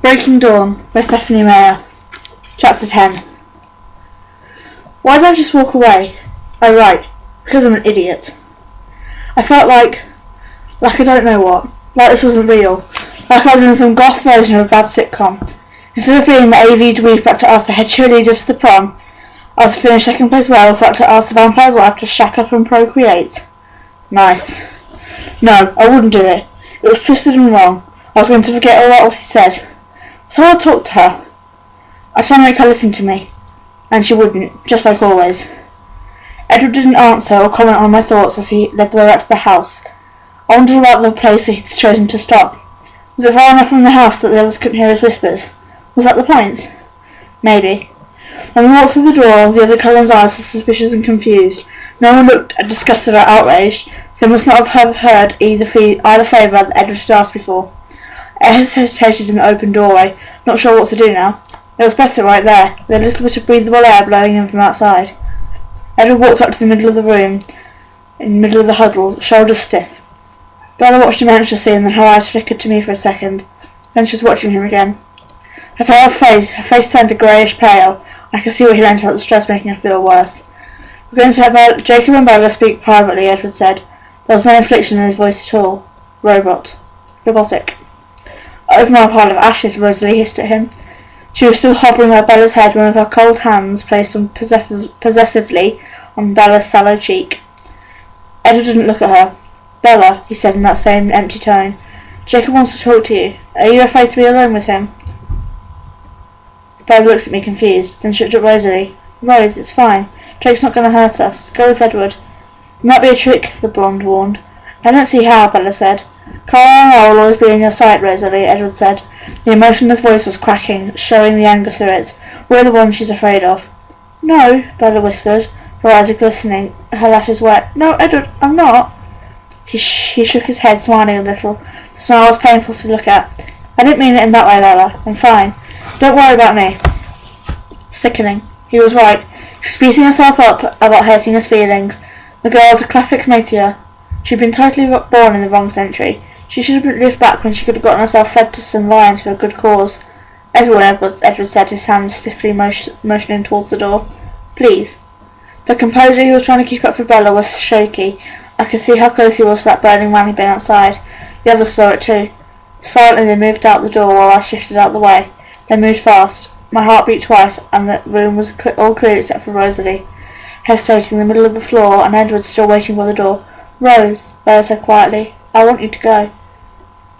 Breaking Dawn by Stephanie Meyer. Chapter 10. Why did I just walk away? Oh right, because I'm an idiot. I felt like I don't know what. Like this wasn't real. Like I was in some goth version of a bad sitcom. Instead of being the AV dweeb back to ask the head cheerleader to the prom, I was to finish second place werewolf back to ask the vampire's wife to shack up and procreate. Nice. No, I wouldn't do it. It was twisted and wrong. I was going to forget all about what he said. So I talked to her. I tried to make her listen to me, and she wouldn't, just like always. Edward didn't answer or comment on my thoughts as he led the way back to the house. I wondered about the place he'd chosen to stop. Was it far enough from the house that the others couldn't hear his whispers? Was that the point? Maybe. When we walked through the door, the other Cullen's eyes were suspicious and confused. No one looked disgusted or outraged, so must not have heard either favour that Edward had asked before. I hesitated in the open doorway, not sure what to do now. It was better right there, with a little bit of breathable air blowing in from outside. Edward walked up to the middle of the room, in the middle of the huddle, shoulders stiff. Bella watched him anxiously, and then her eyes flickered to me for a second. Then she was watching him again. Her face turned a greyish pale. I could see what he meant about the stress making her feel worse. "We're going to let Jacob and Bella speak privately," Edward said. There was no inflection in his voice at all. Robotic. Over my pile of ashes, Rosalie hissed at him. She was still hovering over Bella's head, one of her cold hands placed possessively on Bella's sallow cheek. Edward didn't look at her. "Bella," he said in that same empty tone, "Jacob wants to talk to you. Are you afraid to be alone with him?" Bella looked at me confused, then shook at Rosalie. "Rose, it's fine. Drake's not going to hurt us. Go with Edward." "It might be a trick," the blonde warned. "I don't see how," Bella said. "Carl and I will always be in your sight, Rosalie," Edward said. The emotion in his voice was cracking, showing the anger through it. "We're the ones she's afraid of." "No," Bella whispered, her eyes glistening, her lashes wet. "No, Edward, I'm not." He shook his head, smiling a little. The smile was painful to look at. "I didn't mean it in that way, Bella. I'm fine. Don't worry about me." Sickening. He was right. She was beating herself up about hurting his feelings. The girl was a classic martyr. She'd been totally born in the wrong century. She should have lived back when she could have gotten herself fed to some lions for a good cause. "Everyone," Edward said, his hands stiffly motioning towards the door. "Please." The composure he was trying to keep up for Bella was shaky. I could see how close he was to that burning man he'd been outside. The others saw it too. Silently they moved out the door while I shifted out the way. They moved fast. My heart beat twice, and the room was all clear except for Rosalie, hesitating in the middle of the floor, and Edward still waiting by the door. "Rose," Bella said quietly, "I want you to go."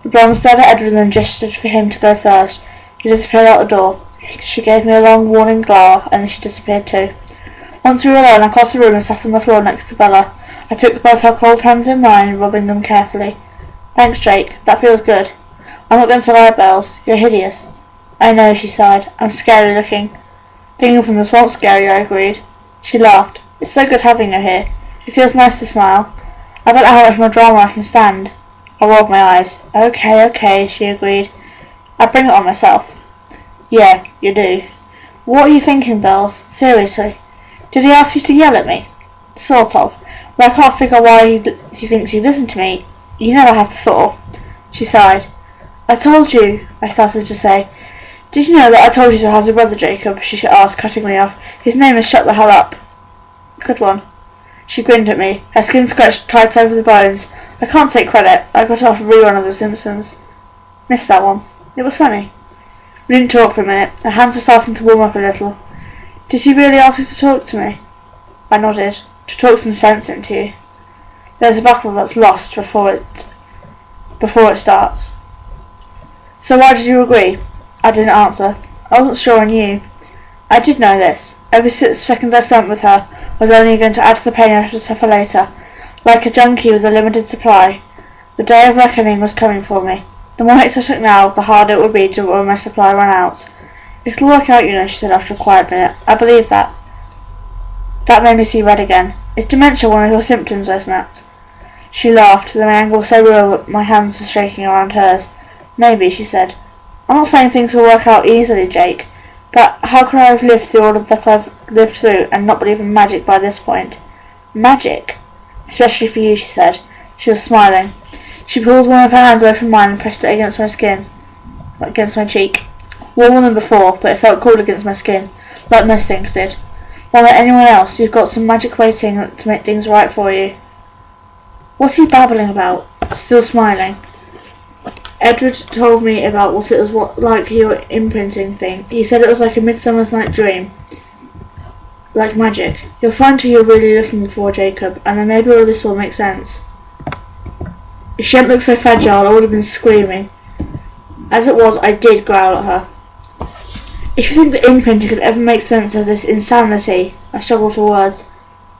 The blonde stared at Edward and then gestured for him to go first. He disappeared out the door. She gave me a long warning glare, and then she disappeared too. Once we were alone, I crossed the room and sat on the floor next to Bella. I took both her cold hands in mine, rubbing them carefully. "Thanks, Jake. That feels good. I'm not going to lie, Bells. You're hideous." "I know," she sighed. "I'm scary looking." "Thinking from the swamp scary," I agreed. She laughed. "It's so good having her here. It feels nice to smile. I don't know how much more drama I can stand." I rolled my eyes. Okay, she agreed. "I bring it on myself." "Yeah, you do." "What are you thinking, Bells? Seriously? Did he ask you to yell at me?" "Sort of. But I can't figure why he thinks you listen to me. You never have before." She sighed. "I told you," I started to say. "Did you know that I told you so? How's your brother, Jacob?" she asked, cutting me off. "His name is Shut the Hell Up." "Good one." She grinned at me, her skin scratched tight over the bones. "I can't take credit. I got off a rerun of The Simpsons. Missed that one. It was funny." We didn't talk for a minute. Her hands were starting to warm up a little. "Did he really ask you to talk to me?" I nodded. "To talk some sense into you. There's a battle that's lost before it starts." "So why did you agree?" I didn't answer. I wasn't sure I knew. I did know this. Every second I spent with her was only going to add to the pain I had to suffer later. Like a junkie with a limited supply, the day of reckoning was coming for me. The more hits I took now, the harder it would be to when my supply ran out. "It'll work out, you know," she said after a quiet minute. "I believe that." That made me see red again. "Is dementia one of your symptoms?" I snapped. She laughed, the anger was so real that my hands were shaking around hers. "Maybe," she said. "I'm not saying things will work out easily, Jake, but how could I have lived through all of that I've lived through and not believe in magic by this point?" "Magic? Especially for you," she said. She was smiling. She pulled one of her hands away from mine and pressed it against my cheek. Warmer than before, but it felt cold against my skin, like most things did. More than anyone else, you've got some magic waiting to make things right for you. What's he babbling about? Still smiling. Edward told me about what it was like your imprinting thing. He said it was like a Midsummer's Night Dream. Like magic. You'll find who you're really looking for, Jacob, and then maybe all this will make sense. If she hadn't looked so fragile, I would have been screaming. As it was, I did growl at her. If you think that imprinting could ever make sense of this insanity, I struggled for words.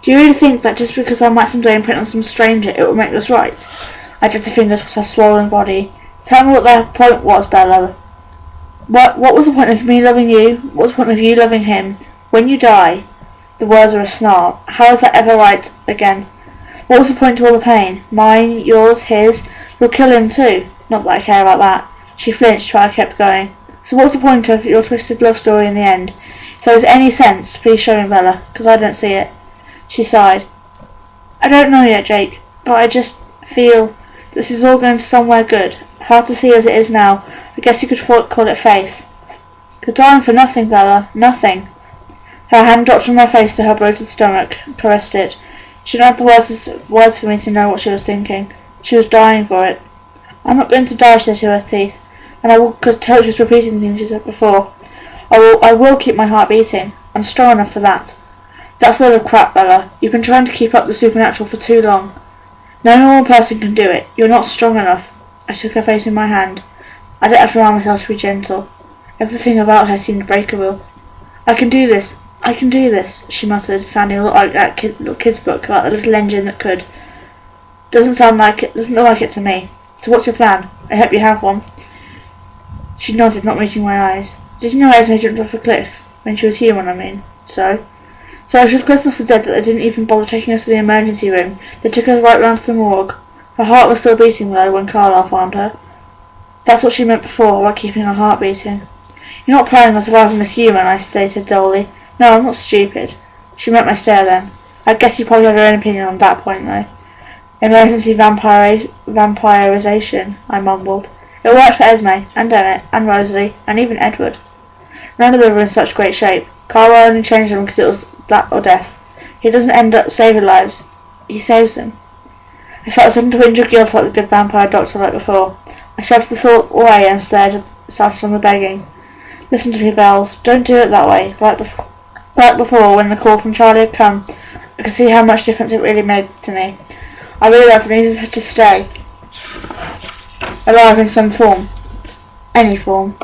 Do you really think that just because I might someday imprint on some stranger, it will make this right? I dragged her fingers across her swollen body. Tell me what their point was, Bella. What was the point of me loving you? What was the point of you loving him? When you die... The words were a snarl. How is that ever right again? What was the point to all the pain? Mine, yours, his? You'll kill him too. Not that I care about that. She flinched, but I kept going. So what's the point of your twisted love story in the end? If there was any sense, please show me, Bella, because I don't see it. She sighed. I don't know yet, Jake, but I just feel this is all going somewhere good. Hard to see as it is now. I guess you could call it faith. You're dying for nothing, Bella. Nothing. Her hand dropped from my face to her bloated stomach, caressed it. She didn't have the words for me to know what she was thinking. She was dying for it. I'm not going to die, she said through her teeth, and could tell she was repeating things she said before. I will keep my heart beating. I'm strong enough for that. That's a load of crap, Bella. You've been trying to keep up the supernatural for too long. No normal person can do it. You're not strong enough. I took her face in my hand. I didn't have to remind myself to be gentle. Everything about her seemed breakable. I can do this, she muttered, sounding a lot like that little kid's book about the little engine that could. Doesn't look like it to me. So what's your plan? I hope you have one. She nodded, not meeting my eyes. Did you know Esme jumped off a cliff? When she was human, I mean. So she was close enough to death that they didn't even bother taking us to the emergency room. They took us right round to the morgue. Her heart was still beating, though, when Carlisle found her. That's what she meant before, about keeping her heart beating. You're not planning on surviving this human, I stated dully. No, I'm not stupid. She met my stare then. I guess you probably have your own opinion on that point, though. Emergency vampirization, I mumbled. It worked for Esme, and Emmett, and Rosalie, and even Edward. None of them were in such great shape. Carlisle only changed them because it was that or death. He doesn't end up saving lives. He saves them. I felt a sudden twinge of guilt about the good vampire doctor like before. I shoved the thought away and started on the begging. Listen to me, Bells. Don't do it that way. Like before, when the call from Charlie had come, I could see how much difference it really made to me. I realised I needed to stay alive in some form. Any form.